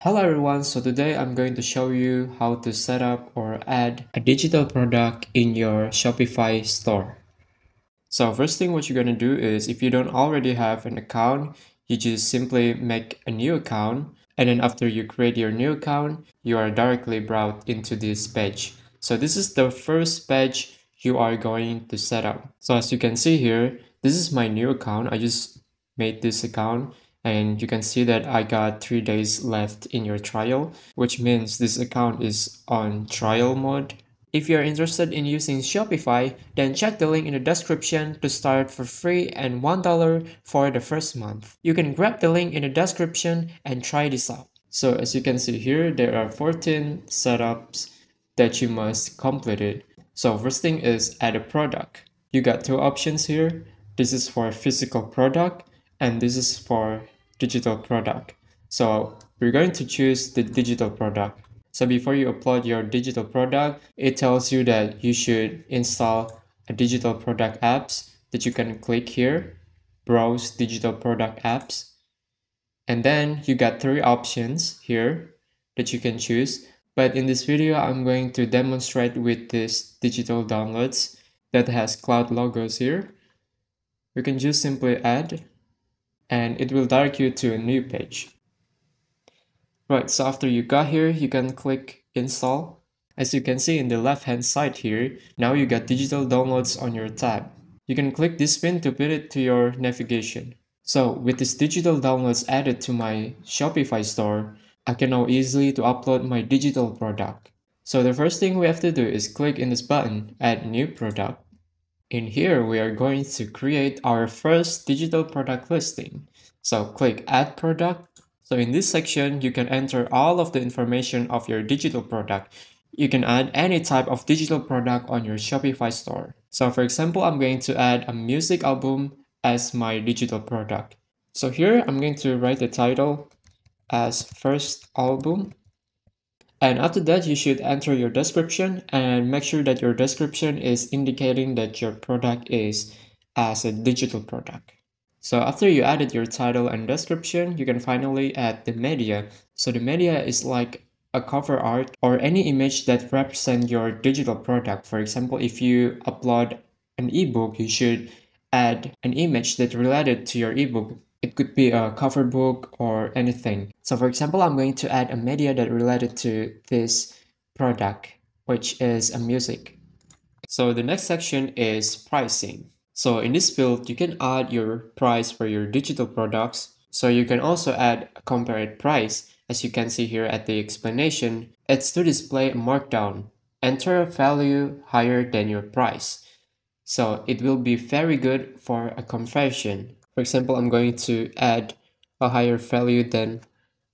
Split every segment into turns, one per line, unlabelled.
Hello everyone, so today I'm going to show you how to set up or add a digital product in your Shopify store. So first thing what you're going to do is if you don't already have an account, you just simply make a new account, and then after you create your new account, you are directly brought into this page. So this is the first page you are going to set up. So as you can see here, this is my new account. I just made this account. And you can see that I got 3 days left in your trial, which means this account is on trial mode. If you're interested in using Shopify, then check the link in the description to start for free and $1 for the first month. You can grab the link in the description and try this out. So as you can see here, there are 14 setups that you must complete it. So first thing is add a product. You got two options here. This is for physical product and this is for digital product. So we're going to choose the digital product. So before you upload your digital product, it tells you that you should install a digital product apps that you can click here, browse digital product apps. And then you got three options here that you can choose. But in this video, I'm going to demonstrate with this digital downloads that has cloud logos here. You can just simply add and it will direct you to a new page. Right, so after you got here, you can click install. As you can see in the left hand side here, now you got digital downloads on your tab. You can click this pin to put it to your navigation. So with this digital downloads added to my Shopify store, I can now easily to upload my digital product. So the first thing we have to do is click in this button, add new product. In here, we are going to create our first digital product listing. So click add product. So in this section, you can enter all of the information of your digital product. You can add any type of digital product on your Shopify store. So for example, I'm going to add a music album as my digital product. So here, I'm going to write the title as first album. And after that, you should enter your description and make sure that your description is indicating that your product is as a digital product. So after you added your title and description, you can finally add the media. So the media is like a cover art or any image that represents your digital product. For example, if you upload an ebook, you should add an image that related to your ebook. It could be a cover book or anything. So for example, I'm going to add a media that related to this product, which is a music. So the next section is pricing. So in this field, you can add your price for your digital products. So you can also add a compared price. As you can see here at the explanation, it's to display a markdown. Enter a value higher than your price. So it will be very good for a conversion. For example, I'm going to add a higher value than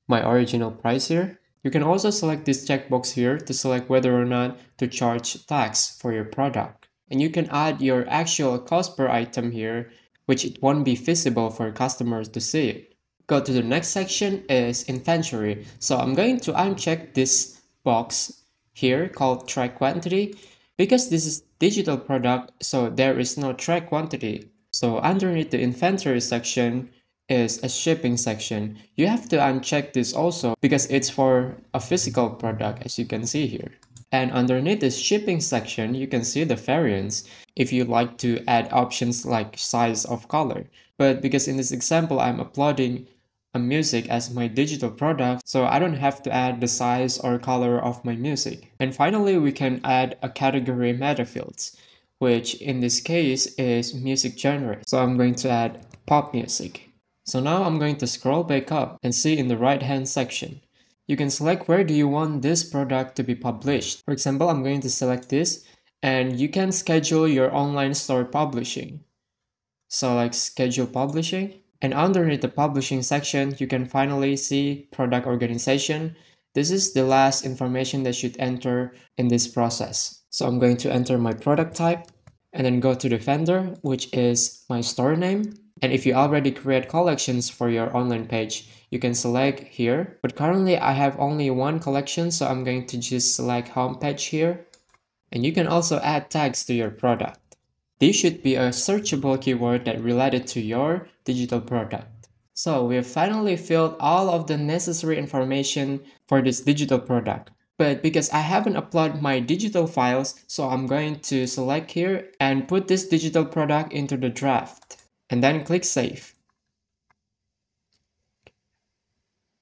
my original price here. You can also select this checkbox here to select whether or not to charge tax for your product. And you can add your actual cost per item here, which it won't be visible for customers to see it. Go to the next section is inventory. So I'm going to uncheck this box here called track quantity. Because this is digital product, so there is no track quantity. So underneath the inventory section is a shipping section. You have to uncheck this also because it's for a physical product, as you can see here. And underneath this shipping section, you can see the variants if you like to add options like size of color. But because in this example, I'm uploading a music as my digital product, so I don't have to add the size or color of my music. And finally, we can add a category meta fields, which in this case is music genre. So I'm going to add pop music. So now I'm going to scroll back up and see in the right hand section. You can select where do you want this product to be published. For example, I'm going to select this and you can schedule your online store publishing. So like schedule publishing. And underneath the publishing section, you can finally see product organization. This is the last information that should enter in this process. So I'm going to enter my product type and then go to the vendor, which is my store name. And if you already create collections for your online page, you can select here. But currently I have only one collection, so I'm going to just select home page here. And you can also add tags to your product. This should be a searchable keyword that related to your digital product. So we've finally filled all of the necessary information for this digital product. But because I haven't uploaded my digital files, so I'm going to select here and put this digital product into the draft and then click Save.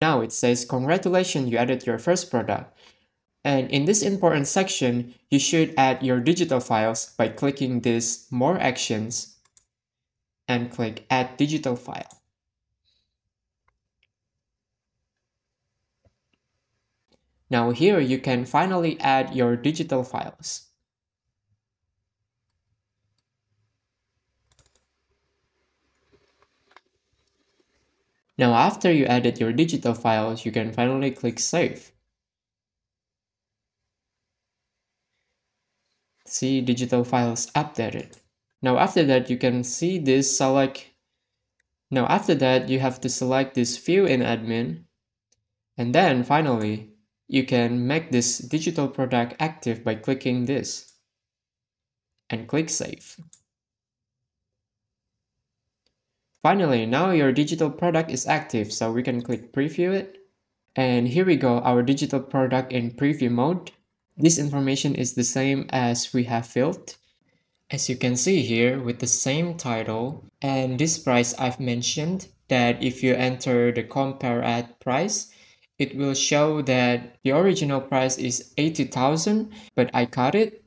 Now it says, congratulations, you added your first product. And in this important section, you should add your digital files by clicking this More Actions and click Add Digital File. Now here you can finally add your digital files. Now after you added your digital files, you can finally click Save. See, digital files updated. Now after that, you can see this select. Now after that, you have to select this View in Admin. And then finally, you can make this digital product active by clicking this and click Save. Finally, now your digital product is active, so we can click Preview it. And here we go, our digital product in preview mode. This information is the same as we have filled. As you can see here with the same title and this price I've mentioned, that if you enter the compare ad price, it will show that the original price is 80,000, but I cut it,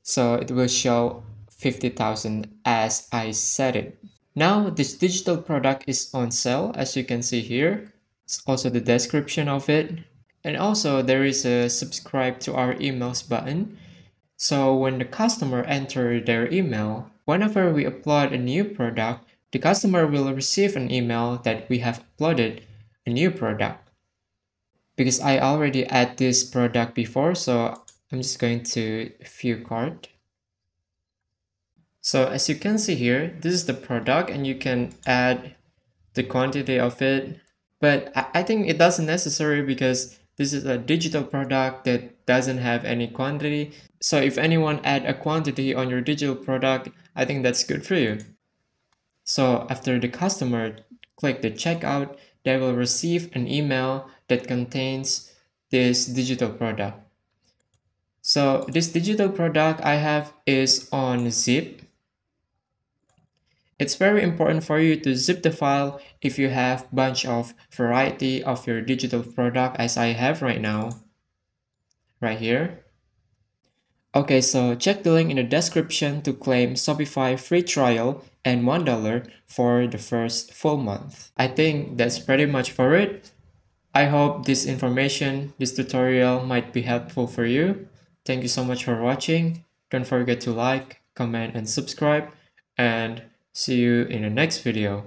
so it will show 50,000 as I set it. Now this digital product is on sale, as you can see here. It's also the description of it. And also there is a subscribe to our emails button. So when the customer enters their email, whenever we upload a new product, the customer will receive an email that we have uploaded a new product. Because I already add this product before, so I'm just going to view cart. So as you can see here, this is the product and you can add the quantity of it. But I think it doesn't necessary because this is a digital product that doesn't have any quantity. So if anyone add a quantity on your digital product, I think that's good for you. So after the customer click the checkout, they will receive an email that contains this digital product. So this digital product I have is on zip. It's very important for you to zip the file if you have bunch of variety of your digital product as I have right now, right here. Okay, so check the link in the description to claim Shopify free trial and $1 for the first full month. I think that's pretty much for it. I hope this information, this tutorial might be helpful for you. Thank you so much for watching. Don't forget to like, comment, and subscribe, and see you in the next video.